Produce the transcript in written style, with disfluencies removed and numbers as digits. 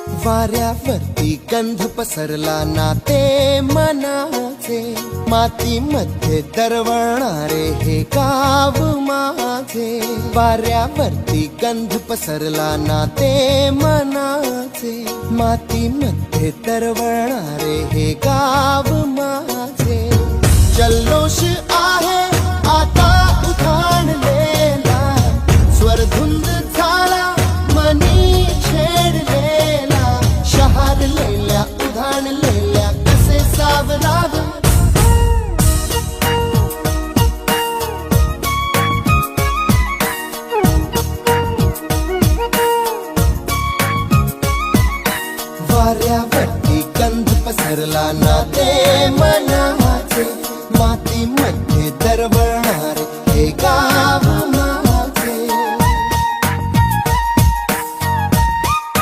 वाऱ्यावरती गंध पसरला ना ते मनाचे, मातीमध्ये दरवळणारे हे गाव माझे. वाऱ्यावरती गंध पसरला ना ते मनाचे, मातीमध्ये दरवळणारे हे गाव माझे. जल्लोष आहे आता उधाणलेला, स्वरधुंद झाला मनी छेडलेला. शहारलेल्या उधाणलेल्या कसे सावरावे, वाऱ्यावरती गंध पसरला ना ते मनाचे, मातीमध्ये दरवळणारे हे गाव